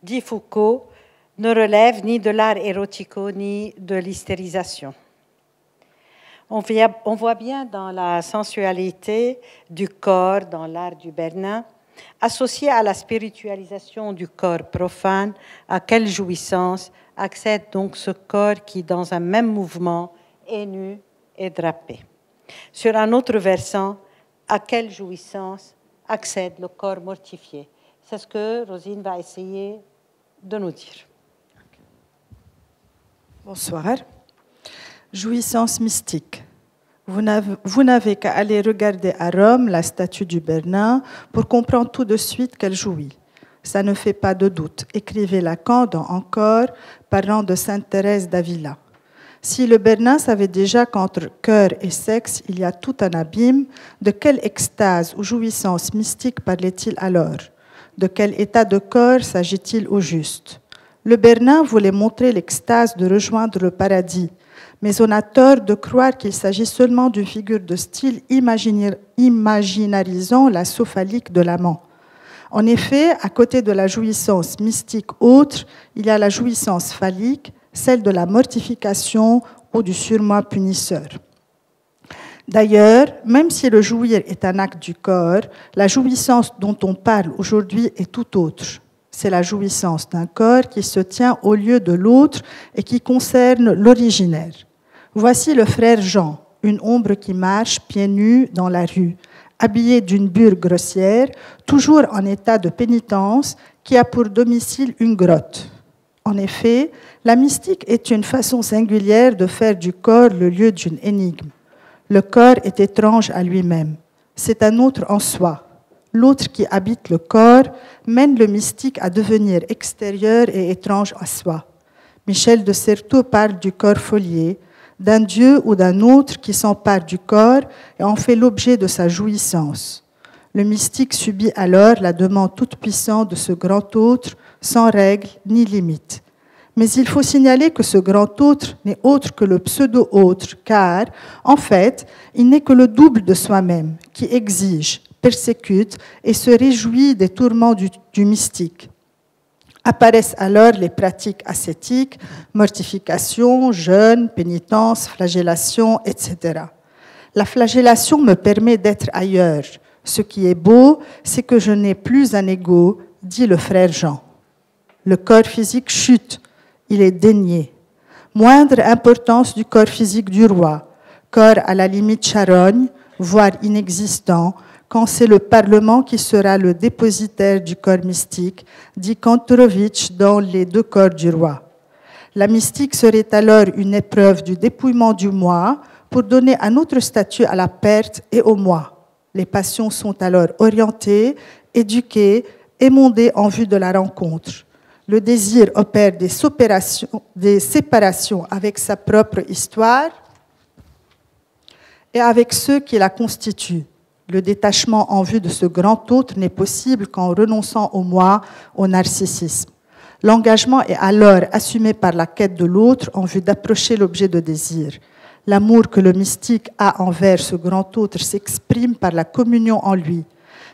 dit Foucault, ne relève ni de l'art érotico ni de l'hystérisation. On voit bien dans la sensualité du corps, dans l'art du Bernin, associé à la spiritualisation du corps profane, à quelle jouissance accède donc ce corps qui, dans un même mouvement, est nu et drapé. Sur un autre versant, à quelle jouissance accède le corps mortifié. C'est ce que Rosine va essayer de nous dire. Bonsoir. Jouissance mystique. Vous n'avez qu'à aller regarder à Rome la statue du Bernin pour comprendre tout de suite qu'elle jouit. Ça ne fait pas de doute, écrivait Lacan dans Encore, parlant de Sainte Thérèse d'Avila. Si le Bernin savait déjà qu'entre cœur et sexe, il y a tout un abîme, de quelle extase ou jouissance mystique parlait-il alors? De quel état de corps s'agit-il au juste? Le Bernin voulait montrer l'extase de rejoindre le paradis, mais on a tort de croire qu'il s'agit seulement d'une figure de style imaginarisant la sophalique de l'amant. En effet, à côté de la jouissance mystique autre, il y a la jouissance phallique, celle de la mortification ou du surmoi punisseur. D'ailleurs, même si le jouir est un acte du corps, la jouissance dont on parle aujourd'hui est tout autre. C'est la jouissance d'un corps qui se tient au lieu de l'autre et qui concerne l'originaire. Voici le frère Jean, une ombre qui marche pieds nus dans la rue, habillé d'une bure grossière, toujours en état de pénitence, qui a pour domicile une grotte. En effet, la mystique est une façon singulière de faire du corps le lieu d'une énigme. Le corps est étrange à lui-même. C'est un autre en soi. L'autre qui habite le corps mène le mystique à devenir extérieur et étrange à soi. Michel de Certeau parle du corps folié, d'un dieu ou d'un autre qui s'empare du corps et en fait l'objet de sa jouissance. Le mystique subit alors la demande toute-puissante de ce grand autre, sans règles ni limites. Mais il faut signaler que ce grand autre n'est autre que le pseudo-autre, car, en fait, il n'est que le double de soi-même, qui exige, persécute et se réjouit des tourments du mystique. Apparaissent alors les pratiques ascétiques, mortification, jeûne, pénitence, flagellation, etc. La flagellation me permet d'être ailleurs. Ce qui est beau, c'est que je n'ai plus un ego, dit le frère Jean. Le corps physique chute, il est dénié. Moindre importance du corps physique du roi, corps à la limite charogne, voire inexistant, quand c'est le Parlement qui sera le dépositaire du corps mystique, dit Kantorowicz dans Les deux corps du roi. La mystique serait alors une épreuve du dépouillement du moi pour donner un autre statut à la perte et au moi. Les passions sont alors orientées, éduquées, émondées en vue de la rencontre. Le désir opère des séparations avec sa propre histoire et avec ceux qui la constituent. Le détachement en vue de ce grand autre n'est possible qu'en renonçant au moi, au narcissisme. L'engagement est alors assumé par la quête de l'autre en vue d'approcher l'objet de désir. L'amour que le mystique a envers ce grand autre s'exprime par la communion en lui.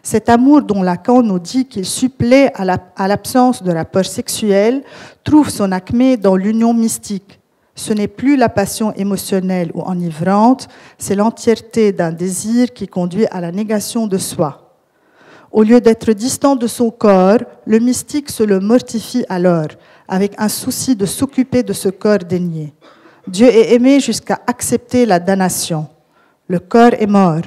Cet amour dont Lacan nous dit qu'il supplée à l'absence de rapport sexuel trouve son acmé dans l'union mystique. Ce n'est plus la passion émotionnelle ou enivrante, c'est l'entièreté d'un désir qui conduit à la négation de soi. Au lieu d'être distant de son corps, le mystique se le mortifie alors, avec un souci de s'occuper de ce corps dénié. Dieu est aimé jusqu'à accepter la damnation. Le corps est mort.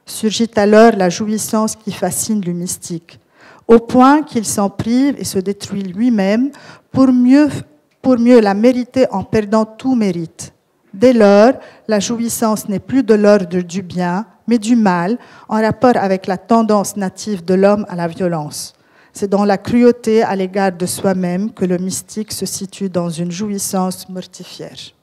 Surgit alors la jouissance qui fascine le mystique, au point qu'il s'en prive et se détruit lui-même pour mieux la mériter en perdant tout mérite. Dès lors, la jouissance n'est plus de l'ordre du bien, mais du mal, en rapport avec la tendance native de l'homme à la violence. C'est dans la cruauté à l'égard de soi-même que le mystique se situe dans une jouissance mortifière.